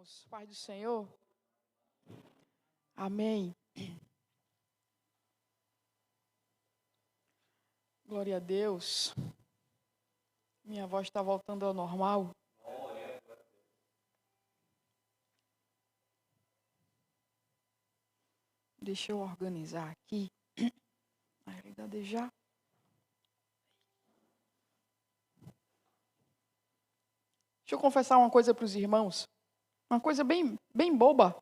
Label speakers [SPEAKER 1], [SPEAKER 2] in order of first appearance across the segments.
[SPEAKER 1] irmãos, paz do Senhor. Amém. Glória a Deus. Minha voz está voltando ao normal. Deixa eu organizar aqui. Na realidade, já. Deixa eu confessar uma coisa para os irmãos. Uma coisa bem boba.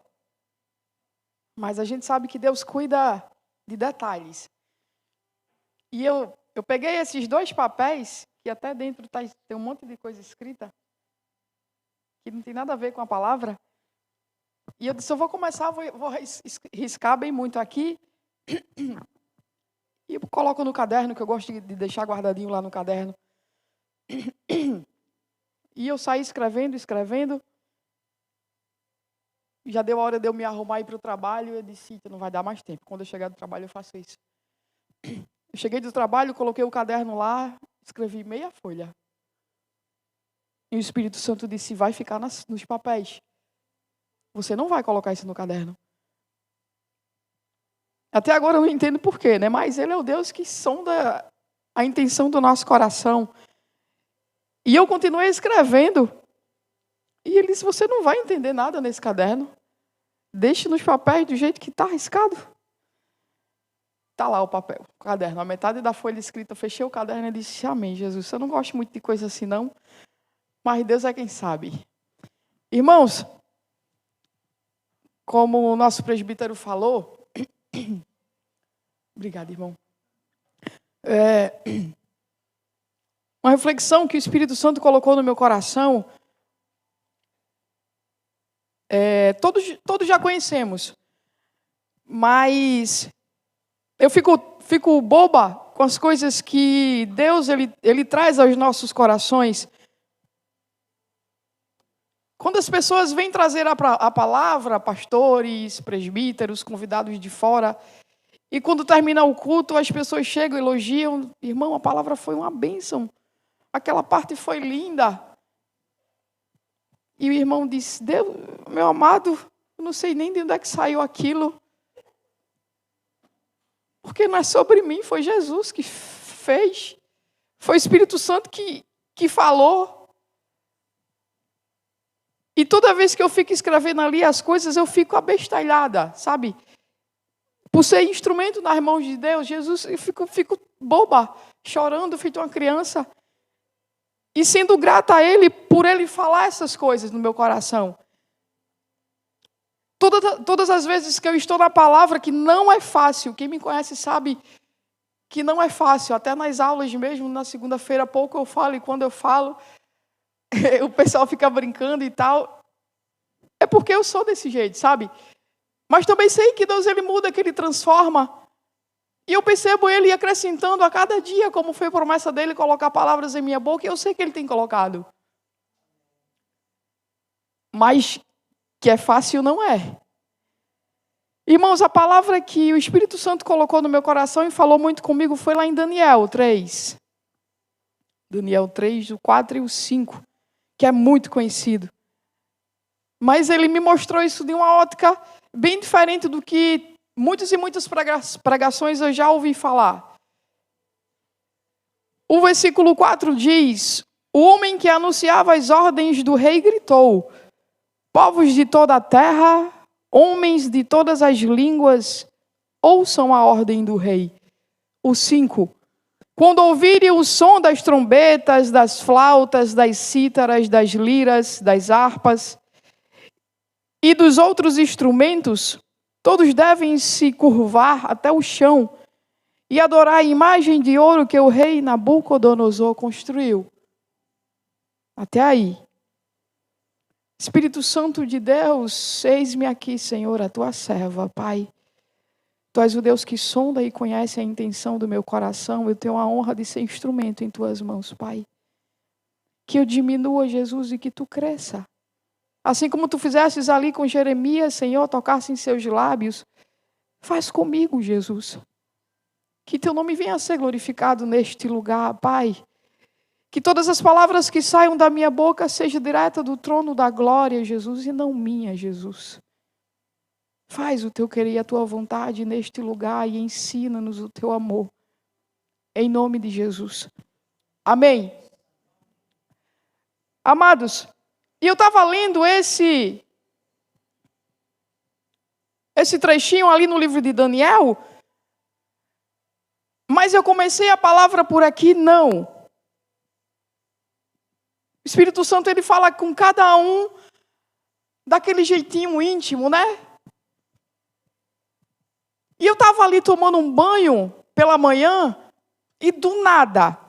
[SPEAKER 1] Mas a gente sabe que Deus cuida de detalhes. E eu peguei esses dois papéis, que até dentro tem um monte de coisa escrita, que não tem nada a ver com a palavra. E eu disse, eu vou começar, vou riscar bem muito aqui. E eu coloco no caderno, que eu gosto de deixar guardadinho lá no caderno. E eu saí escrevendo. Já deu a hora de eu me arrumar e ir para o trabalho. Eu disse, não vai dar mais tempo. Quando eu chegar do trabalho, eu faço isso. Eu cheguei do trabalho, coloquei o caderno lá, escrevi meia folha. E o Espírito Santo disse, vai ficar nos papéis. Você não vai colocar isso no caderno. Até agora eu não entendo por quê, né? Mas Ele é o Deus que sonda a intenção do nosso coração. E eu continuei escrevendo. E Ele disse, você não vai entender nada nesse caderno. Deixe nos papéis do jeito que está arriscado. Está lá o papel, o caderno. A metade da folha escrita, eu fechei o caderno e disse, amém, Jesus. Eu não gosto muito de coisa assim, não. Mas Deus é quem sabe. Irmãos, como o nosso presbítero falou... Obrigada, irmão. Uma reflexão que o Espírito Santo colocou no meu coração... Todos já conhecemos, mas eu fico boba com as coisas que Deus ele traz aos nossos corações. Quando as pessoas vêm trazer a palavra, pastores, presbíteros, convidados de fora, e quando termina o culto, as pessoas chegam e elogiam, irmão, a palavra foi uma bênção, aquela parte foi linda. E o irmão disse, Deus, meu amado, eu não sei nem de onde é que saiu aquilo. Porque não é sobre mim, foi Jesus que fez. Foi o Espírito Santo que falou. E toda vez que eu fico escrevendo ali as coisas, eu fico abestalhada, sabe? Por ser instrumento nas mãos de Deus, Jesus, eu fico boba, chorando, feito uma criança. E sendo grata a Ele por Ele falar essas coisas no meu coração. Todas as vezes que eu estou na palavra, que não é fácil. Quem me conhece sabe que não é fácil. Até nas aulas mesmo, na segunda-feira, pouco eu falo. E quando eu falo, o pessoal fica brincando e tal. É porque eu sou desse jeito, sabe? Mas também sei que Deus Ele muda, que Ele transforma. E eu percebo Ele acrescentando a cada dia, como foi a promessa dEle, colocar palavras em minha boca, e eu sei que Ele tem colocado. Mas que é fácil não é. Irmãos, a palavra que o Espírito Santo colocou no meu coração e falou muito comigo foi lá em Daniel 3. Daniel 3, o 4 e o 5, que é muito conhecido. Mas ele me mostrou isso de uma ótica bem diferente do que muitas e muitas pregações eu já ouvi falar. O versículo 4 diz, o homem que anunciava as ordens do rei gritou, povos de toda a terra, homens de todas as línguas, ouçam a ordem do rei. O 5, quando ouvirem o som das trombetas, das flautas, das cítaras, das liras, das harpas e dos outros instrumentos, todos devem se curvar até o chão e adorar a imagem de ouro que o rei Nabucodonosor construiu. Até aí. Espírito Santo de Deus, eis-me aqui, Senhor, a tua serva, Pai. Tu és o Deus que sonda e conhece a intenção do meu coração. Eu tenho a honra de ser instrumento em tuas mãos, Pai. Que eu diminua, Jesus, e que tu cresça. Assim como tu fizestes ali com Jeremias, Senhor, tocasse em seus lábios, faz comigo, Jesus. Que teu nome venha a ser glorificado neste lugar, Pai. Que todas as palavras que saiam da minha boca sejam direta do trono da glória, Jesus, e não minha, Jesus. Faz o teu querer e a tua vontade neste lugar e ensina-nos o teu amor. Em nome de Jesus. Amém. Amados, e eu estava lendo esse trechinho ali no livro de Daniel, mas eu comecei a palavra por aqui, não. O Espírito Santo, ele fala com cada um daquele jeitinho íntimo, né? E eu estava ali tomando um banho pela manhã e do nada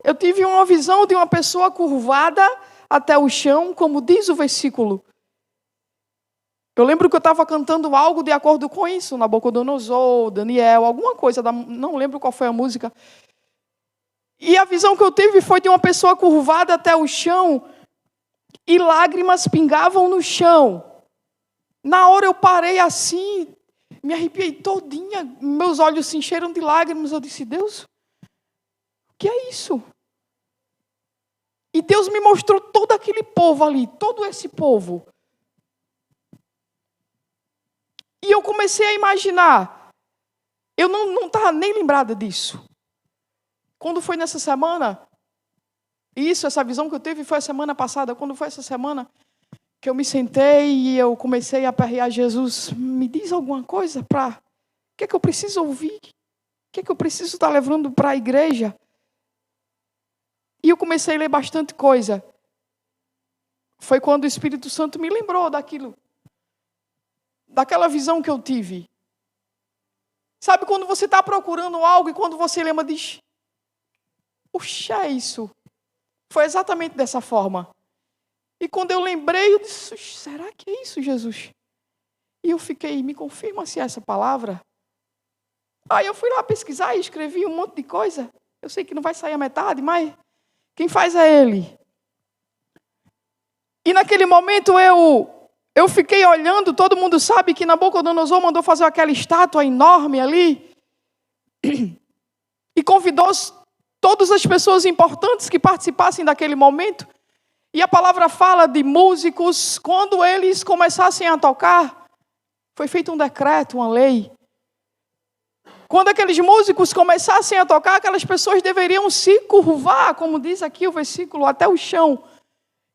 [SPEAKER 1] eu tive uma visão de uma pessoa curvada até o chão, como diz o versículo. Eu lembro que eu estava cantando algo de acordo com isso, Nabucodonosor, Daniel, alguma coisa, não lembro qual foi a música. E a visão que eu tive foi de uma pessoa curvada até o chão e lágrimas pingavam no chão. Na hora eu parei assim, me arrepiei todinha, meus olhos se encheram de lágrimas. Eu disse, Deus, o que é isso? E Deus me mostrou todo aquele povo ali, todo esse povo. E eu comecei a imaginar, eu não estava nem lembrada disso. Quando foi nessa semana, essa visão que eu tive foi a semana passada, quando foi essa semana que eu me sentei e eu comecei a aperrear Jesus, me diz alguma coisa para... O que é que eu preciso ouvir? O que é que eu preciso estar levando para a igreja? E eu comecei a ler bastante coisa. Foi quando o Espírito Santo me lembrou daquela visão que eu tive. Sabe quando você está procurando algo e quando você lembra, diz, puxa, é isso. Foi exatamente dessa forma. E quando eu lembrei, eu disse, será que é isso, Jesus? E eu fiquei, me confirma se é essa palavra. Aí eu fui lá pesquisar e escrevi um monte de coisa. Eu sei que não vai sair a metade, mas quem faz é Ele. E naquele momento eu fiquei olhando, todo mundo sabe que Nabucodonosor mandou fazer aquela estátua enorme ali. E convidou todas as pessoas importantes que participassem daquele momento. E a palavra fala de músicos, quando eles começassem a tocar, foi feito um decreto, uma lei. Quando aqueles músicos começassem a tocar, aquelas pessoas deveriam se curvar, como diz aqui o versículo, até o chão,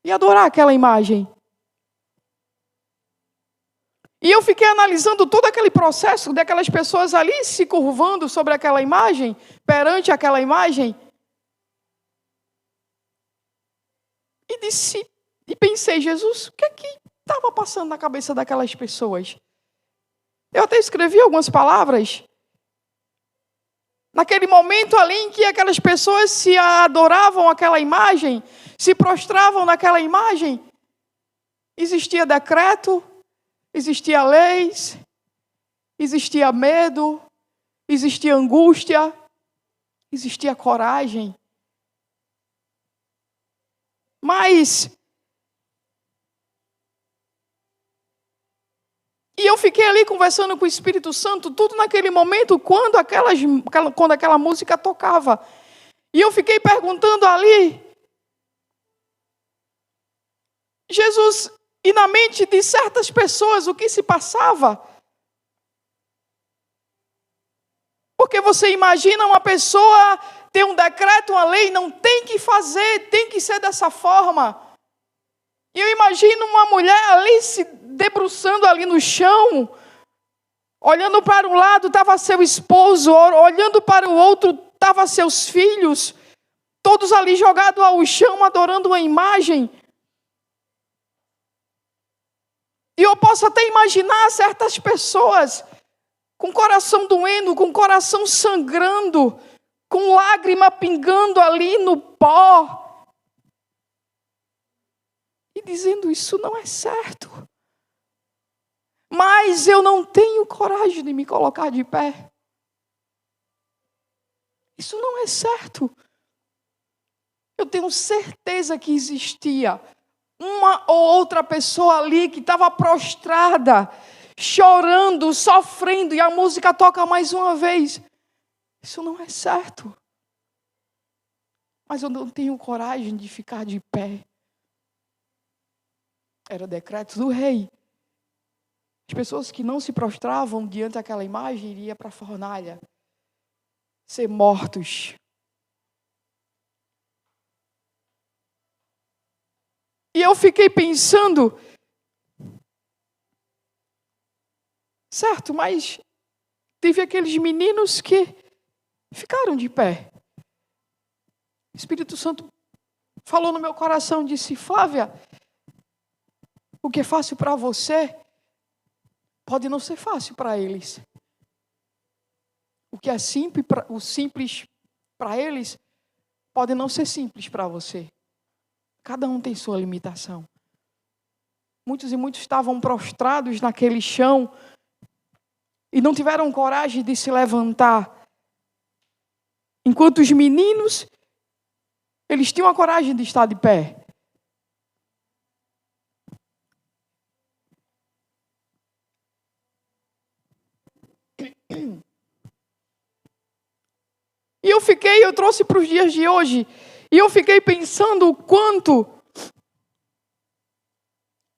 [SPEAKER 1] e adorar aquela imagem. E eu fiquei analisando todo aquele processo daquelas pessoas ali se curvando sobre aquela imagem, perante aquela imagem. E pensei, Jesus, o que é que estava passando na cabeça daquelas pessoas? Eu até escrevi algumas palavras. Naquele momento ali em que aquelas pessoas se adoravam aquela imagem, se prostravam naquela imagem, existia decreto, existia leis, existia medo, existia angústia, existia coragem. Mas, e eu fiquei ali conversando com o Espírito Santo, tudo naquele momento, quando aquela música tocava. E eu fiquei perguntando ali, Jesus, e na mente de certas pessoas, o que se passava? Porque você imagina uma pessoa ter um decreto, uma lei, não tem que fazer, tem que ser dessa forma. E eu imagino uma mulher ali se debruçando ali no chão, olhando para um lado estava seu esposo, olhando para o outro estava seus filhos, todos ali jogados ao chão, adorando uma imagem. E eu posso até imaginar certas pessoas com o coração doendo, com o coração sangrando, com lágrima pingando ali no pó. E dizendo, isso não é certo. Mas eu não tenho coragem de me colocar de pé. Isso não é certo. Eu tenho certeza que existia uma ou outra pessoa ali que estava prostrada, chorando, sofrendo, e a música toca mais uma vez. Isso não é certo. mas eu não tenho coragem de ficar de pé. Era decreto do rei. As pessoas que não se prostravam diante daquela imagem iriam para a fornalha, ser mortos. E eu fiquei pensando, certo, mas teve aqueles meninos que ficaram de pé. O Espírito Santo falou no meu coração, disse: Flávia, o que é fácil para você pode não ser fácil para eles. O que é simples para eles pode não ser simples para você. Cada um tem sua limitação. Muitos e muitos estavam prostrados naquele chão e não tiveram coragem de se levantar. Enquanto os meninos, eles tinham a coragem de estar de pé. E eu trouxe para os dias de hoje, e eu fiquei pensando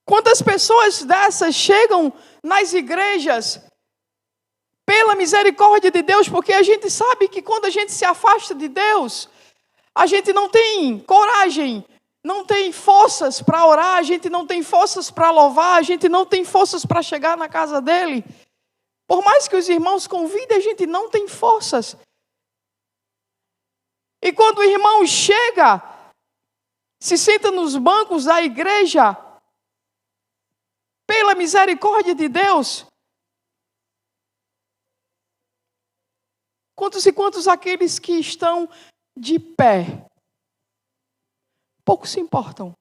[SPEAKER 1] quantas pessoas dessas chegam nas igrejas pela misericórdia de Deus, porque a gente sabe que quando a gente se afasta de Deus, a gente não tem coragem, não tem forças para orar, a gente não tem forças para louvar, a gente não tem forças para chegar na casa dele. Por mais que os irmãos convidem, a gente não tem forças. E quando o irmão chega, se senta nos bancos da igreja, pela misericórdia de Deus, quantos e quantos aqueles que estão de pé, pouco se importam.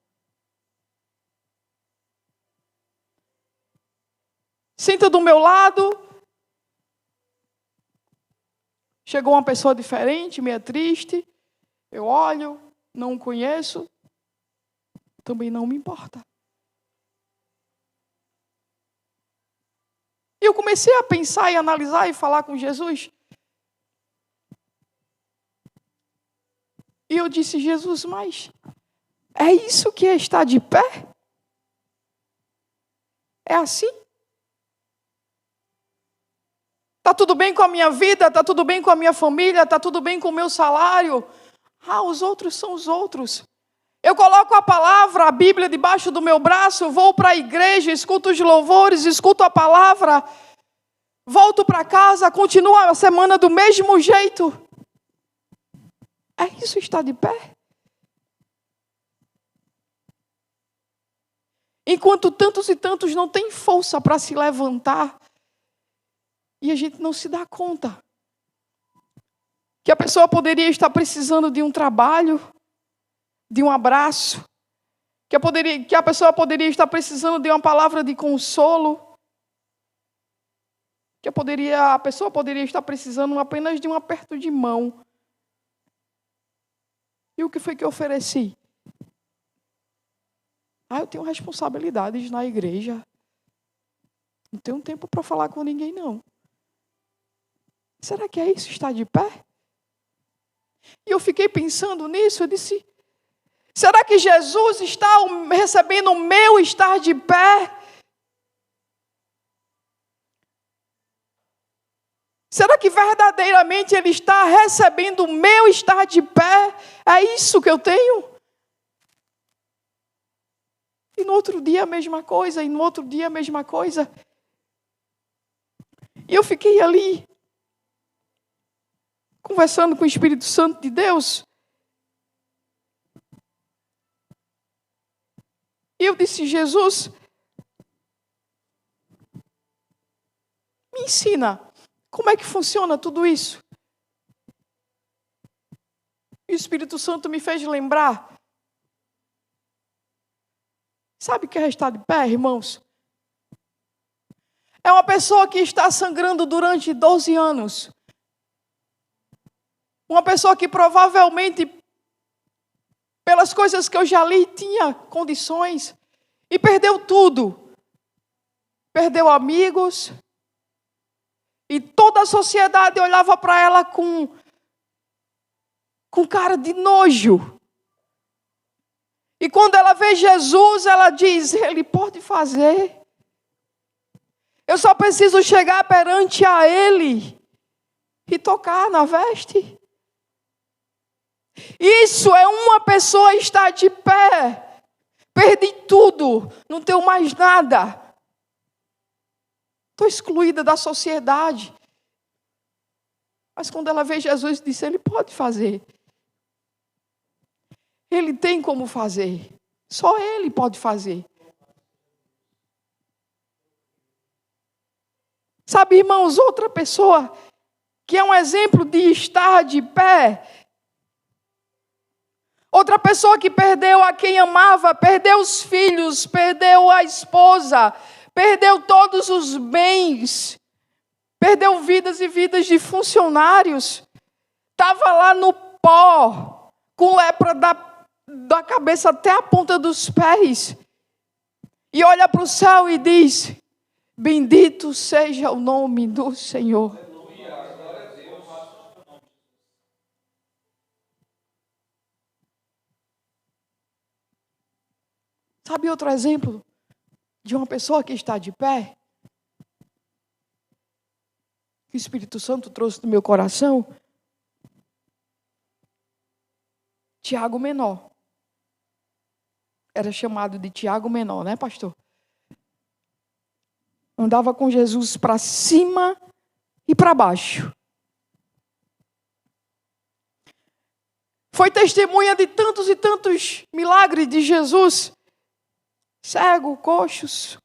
[SPEAKER 1] Senta do meu lado, chegou uma pessoa diferente, meio triste, eu olho, não o conheço, também não me importa. E eu comecei a pensar e analisar e falar com Jesus. E eu disse: Jesus, mas é isso que é estar de pé? É assim? Está tudo bem com a minha vida? Está tudo bem com a minha família? Está tudo bem com o meu salário? Os outros são os outros. Eu coloco a palavra, a Bíblia debaixo do meu braço, vou para a igreja, escuto os louvores, escuto a palavra, volto para casa, continuo a semana do mesmo jeito. É isso estar de pé? Enquanto tantos e tantos não têm força para se levantar, e a gente não se dá conta que a pessoa poderia estar precisando de um trabalho, de um abraço, que a pessoa poderia estar precisando de uma palavra de consolo, que a pessoa poderia estar precisando apenas de um aperto de mão. E o que foi que eu ofereci? Eu tenho responsabilidades na igreja. Não tenho tempo para falar com ninguém, não. Será que é isso, estar de pé? E eu fiquei pensando nisso, eu disse: será que Jesus está recebendo o meu estar de pé? Será que verdadeiramente Ele está recebendo o meu estar de pé? É isso que eu tenho? E no outro dia a mesma coisa, e no outro dia a mesma coisa. E eu fiquei ali, conversando com o Espírito Santo de Deus. E eu disse: Jesus, me ensina, como é que funciona tudo isso? E o Espírito Santo me fez lembrar. Sabe o que é estar de pé, irmãos? É uma pessoa que está sangrando durante 12 anos. Uma pessoa que provavelmente, pelas coisas que eu já li, tinha condições e perdeu tudo. Perdeu amigos. E toda a sociedade olhava para ela com com cara de nojo. E quando ela vê Jesus, ela diz: Ele pode fazer. Eu só preciso chegar perante a Ele e tocar na veste. Isso é uma pessoa estar de pé. Perdi tudo, não tenho mais nada. Estou excluída da sociedade. Mas quando ela vê Jesus, diz: Ele pode fazer. Ele tem como fazer. Só Ele pode fazer. Sabe, irmãos, outra pessoa que é um exemplo de estar de pé. Outra pessoa que perdeu a quem amava, perdeu os filhos, perdeu a esposa, perdeu todos os bens, perdeu vidas e vidas de funcionários. Estava lá no pó, com lepra da cabeça até a ponta dos pés. E olha para o céu e diz: Bendito seja o nome do Senhor. Sabe outro exemplo de uma pessoa que está de pé? Que o Espírito Santo trouxe no meu coração? Tiago Menor. Era chamado de Tiago Menor, né, pastor? Andava com Jesus para cima e para baixo. Foi testemunha de tantos e tantos milagres de Jesus. Cego, coxos,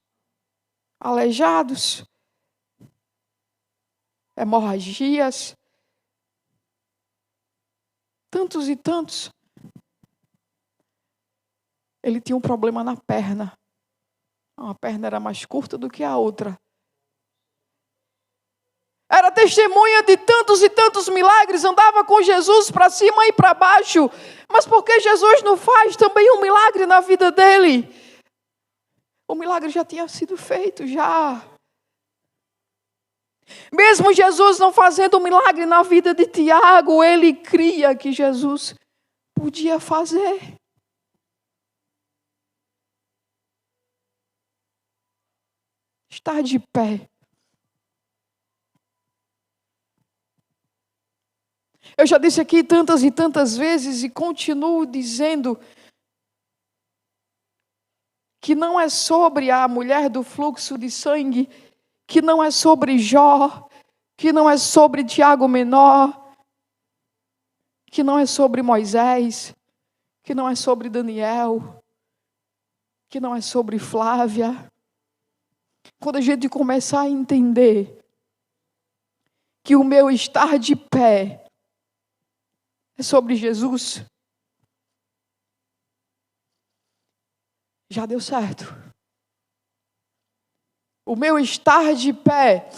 [SPEAKER 1] aleijados, hemorragias. Tantos e tantos. Ele tinha um problema na perna. Uma perna era mais curta do que a outra. Era testemunha de tantos e tantos milagres. Andava com Jesus para cima e para baixo. Mas por que Jesus não faz também um milagre na vida dele? O milagre já tinha sido feito, já. Mesmo Jesus não fazendo um milagre na vida de Tiago, ele cria que Jesus podia fazer. Estar de pé. Eu já disse aqui tantas e tantas vezes e continuo dizendo que não é sobre a mulher do fluxo de sangue, que não é sobre Jó, que não é sobre Tiago Menor, que não é sobre Moisés, que não é sobre Daniel, que não é sobre Flávia. Quando a gente começar a entender que o meu estar de pé é sobre Jesus, já deu certo. O meu estar de pé,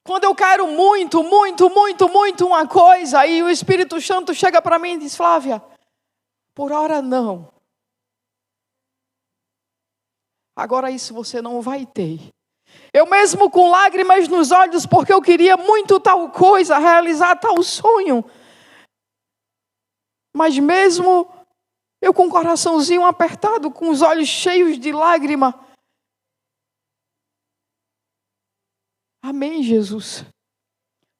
[SPEAKER 1] quando eu quero muito uma coisa, aí o Espírito Santo chega para mim e diz: Flávia, por hora não. Agora isso você não vai ter. Eu mesmo com lágrimas nos olhos, porque eu queria muito tal coisa, realizar tal sonho. Mas mesmo eu com o coraçãozinho apertado, com os olhos cheios de lágrima. Amém, Jesus.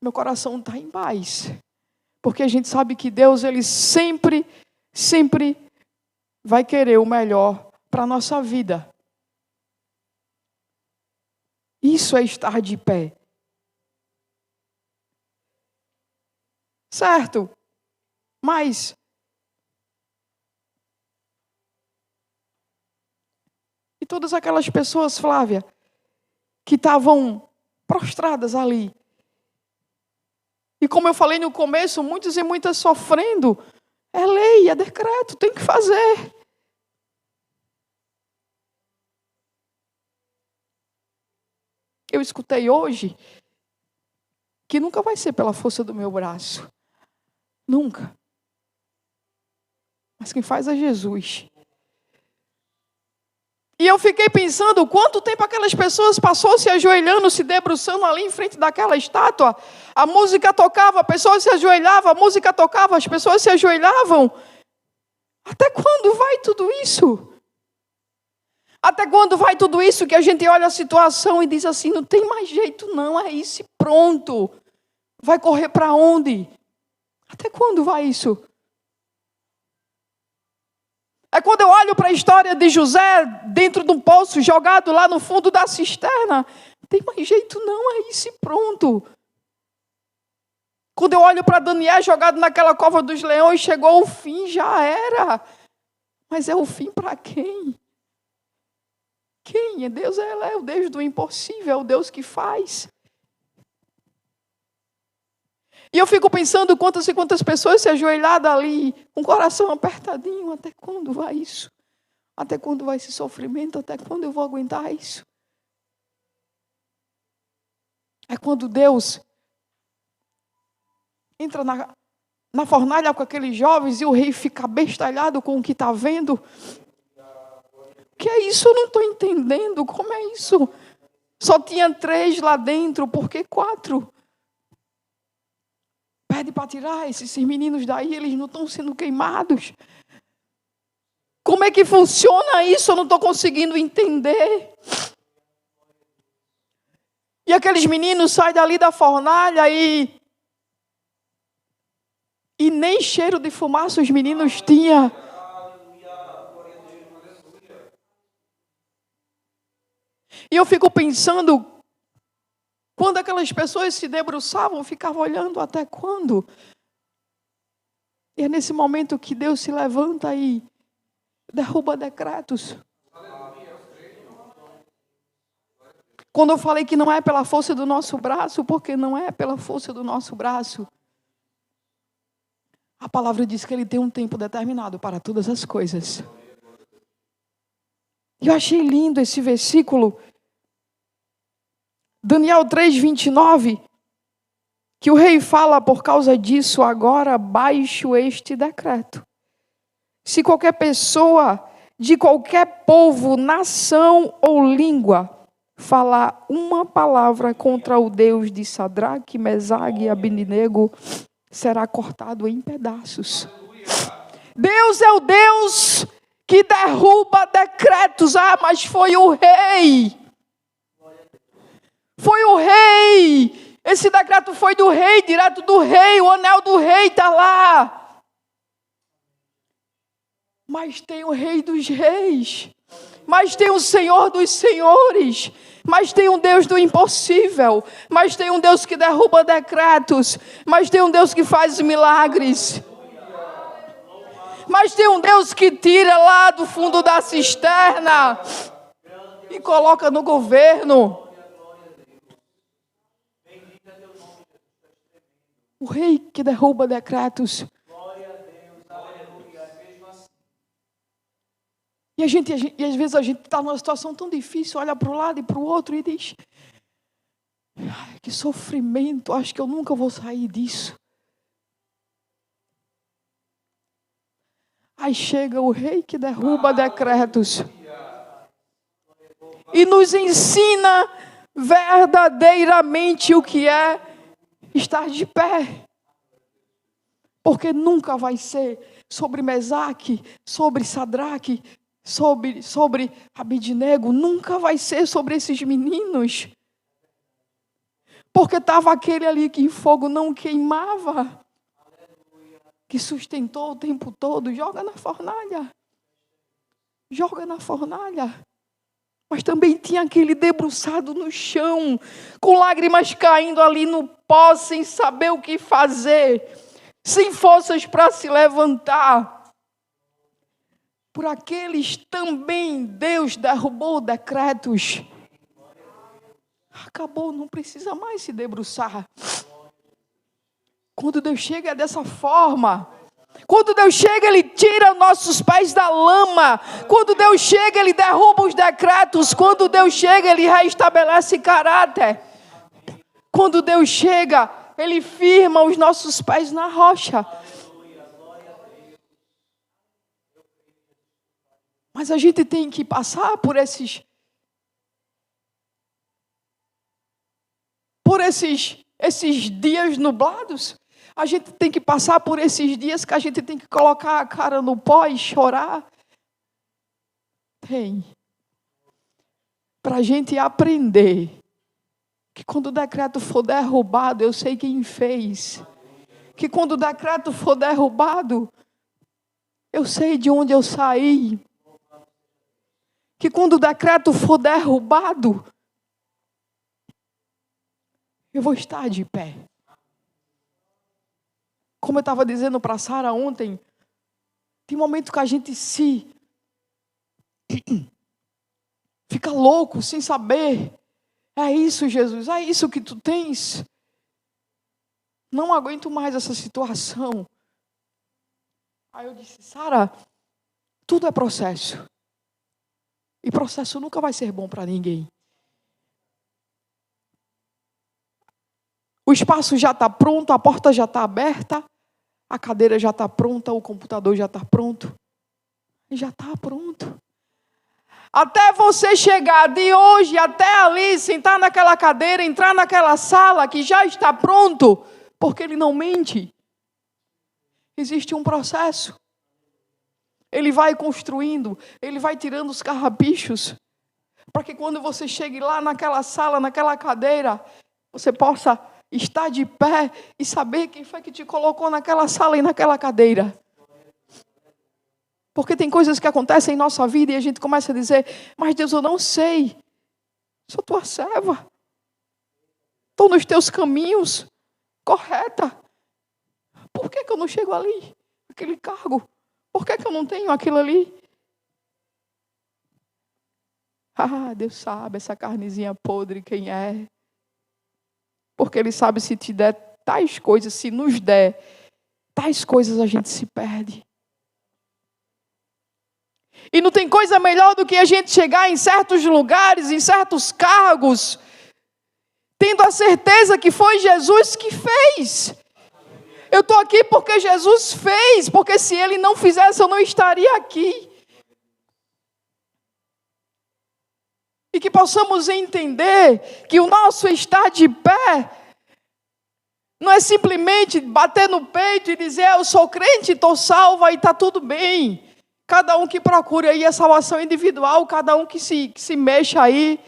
[SPEAKER 1] Meu coração está em paz. Porque a gente sabe que Deus, Ele sempre vai querer o melhor para a nossa vida. Isso é estar de pé. Certo? Mas e todas aquelas pessoas, Flávia, que estavam prostradas ali. E como eu falei no começo, muitos e muitas sofrendo. É lei, é decreto, tem que fazer. Eu escutei hoje que nunca vai ser pela força do meu braço. Nunca. Mas quem faz é Jesus. E eu fiquei pensando, quanto tempo aquelas pessoas passou se ajoelhando, se debruçando ali em frente daquela estátua. A música tocava, a pessoa se ajoelhava, a música tocava, as pessoas se ajoelhavam. Até quando vai tudo isso? Até quando vai tudo isso que a gente olha a situação e diz assim, não tem mais jeito não, é isso e pronto. Vai correr para onde? Até quando vai isso? É quando eu olho para a história de José dentro de um poço, jogado lá no fundo da cisterna. Não tem mais jeito não, é isso e pronto. Quando eu olho para Daniel jogado naquela cova dos leões, chegou o fim, já era. Mas é o fim para quem? Quem? Deus é o Deus do impossível, é o Deus que faz. E eu fico pensando quantas e quantas pessoas se ajoelhadas ali, com o coração apertadinho. Até quando vai isso? Até quando vai esse sofrimento? Até quando eu vou aguentar isso? É quando Deus entra na fornalha com aqueles jovens e o rei fica bestalhado com o que está vendo. Que é isso? Eu não estou entendendo. Como é isso? Só tinha 3 lá dentro, por que 4? Pede para tirar esses meninos daí, eles não estão sendo queimados. Como é que funciona isso? Eu não estou conseguindo entender. E aqueles meninos saem dali da fornalha e nem cheiro de fumaça os meninos tinham. E eu fico pensando, quando aquelas pessoas se debruçavam, ficavam olhando até quando? E é nesse momento que Deus se levanta e derruba decretos. Quando eu falei que não é pela força do nosso braço, porque não é pela força do nosso braço. A palavra diz que Ele tem um tempo determinado para todas as coisas. E eu achei lindo esse versículo. Daniel 3:29, que o rei fala por causa disso, agora baixo este decreto. Se qualquer pessoa de qualquer povo, nação ou língua falar uma palavra contra o Deus de Sadraque, Mesaque e Abednego, será cortado em pedaços. Deus é o Deus que derruba decretos. Ah, mas foi o rei. Foi o rei. Esse decreto foi do rei, direto do rei. O anel do rei está lá. Mas tem o rei dos reis. Mas tem o Senhor dos senhores. Mas tem um Deus do impossível. Mas tem um Deus que derruba decretos. Mas tem um Deus que faz milagres. Mas tem um Deus que tira lá do fundo da cisterna e coloca no governo. O rei que derruba decretos. E às vezes a gente está numa situação tão difícil, olha para o lado e para o outro e diz: ai, que sofrimento, acho que eu nunca vou sair disso. Aí chega o rei que derruba decretos e nos ensina verdadeiramente o que é estar de pé. Porque nunca vai ser sobre Mesaque, sobre Sadraque, sobre Abednego, nunca vai ser sobre esses meninos. Porque estava aquele ali que em fogo não queimava, que sustentou o tempo todo. Joga na fornalha. Joga na fornalha. Mas também tinha aquele debruçado no chão, com lágrimas caindo ali no pó, sem saber o que fazer, sem forças para se levantar. Por aqueles também Deus derrubou decretos. Acabou, não precisa mais se debruçar. Quando Deus chega dessa forma, quando Deus chega, Ele tira nossos pés da lama. Quando Deus chega, Ele derruba os decretos. Quando Deus chega, Ele restabelece caráter. Quando Deus chega, Ele firma os nossos pés na rocha. Mas a gente tem que passar por esses dias nublados. A gente tem que passar por esses dias que a gente tem que colocar a cara no pó e chorar. Tem. Para a gente aprender que quando o decreto for derrubado, eu sei quem fez. Que quando o decreto for derrubado, eu sei de onde eu saí. Que quando o decreto for derrubado, eu vou estar de pé. Como eu estava dizendo para a Sara ontem, tem momento que a gente fica louco, sem saber. É isso, Jesus, é isso que tu tens. Não aguento mais essa situação. Aí eu disse, Sara, tudo é processo. E processo nunca vai ser bom para ninguém. O espaço já está pronto, a porta já está aberta, a cadeira já está pronta, o computador já está pronto. Já está pronto. Até você chegar de hoje até ali, sentar naquela cadeira, entrar naquela sala que já está pronto, porque ele não mente. Existe um processo. Ele vai construindo, ele vai tirando os carrapichos, para que quando você chegue lá naquela sala, naquela cadeira, você possa estar de pé e saber quem foi que te colocou naquela sala e naquela cadeira. Porque tem coisas que acontecem em nossa vida e a gente começa a dizer, mas Deus, eu não sei. Sou tua serva. Estou nos teus caminhos. Correta. Por que eu não chego ali? Aquele cargo. Por que eu não tenho aquilo ali? Ah, Deus sabe essa carnezinha podre quem é. Porque Ele sabe se te der tais coisas, se nos der tais coisas, a gente se perde. E não tem coisa melhor do que a gente chegar em certos lugares, em certos cargos, tendo a certeza que foi Jesus que fez. Eu estou aqui porque Jesus fez, porque se Ele não fizesse, eu não estaria aqui. E que possamos entender que o nosso estar de pé não é simplesmente bater no peito e dizer, eu sou crente, estou salva e está tudo bem. Cada um que procure aí a salvação individual, cada um que se mexa aí.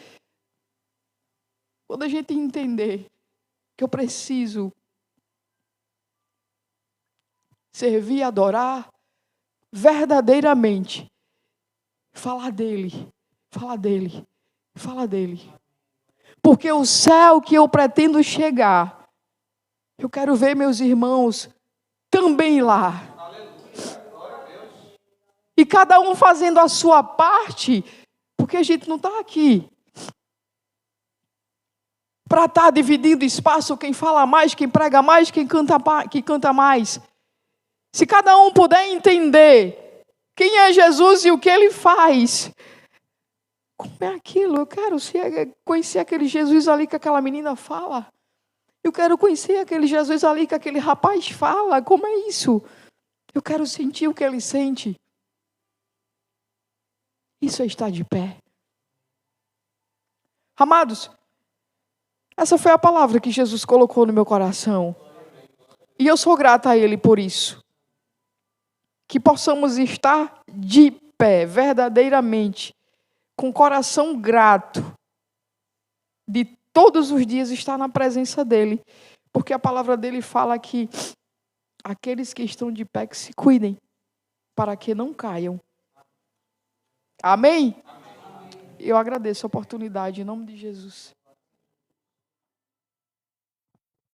[SPEAKER 1] Quando a gente entender que eu preciso servir e adorar verdadeiramente, falar dele. Porque o céu que eu pretendo chegar, eu quero ver meus irmãos também lá. E cada um fazendo a sua parte, porque a gente não está aqui para estar dividindo espaço, quem fala mais, quem prega mais, quem canta mais. Se cada um puder entender quem é Jesus e o que Ele faz, como é aquilo? Eu quero conhecer aquele Jesus ali que aquela menina fala. Eu quero conhecer aquele Jesus ali que aquele rapaz fala. Como é isso? Eu quero sentir o que ele sente. Isso é estar de pé. Amados, essa foi a palavra que Jesus colocou no meu coração. E eu sou grata a Ele por isso. Que possamos estar de pé, verdadeiramente, com coração grato, de todos os dias estar na presença dEle. Porque a palavra dEle fala que aqueles que estão de pé que se cuidem, para que não caiam. Amém? Eu agradeço a oportunidade, em nome de Jesus.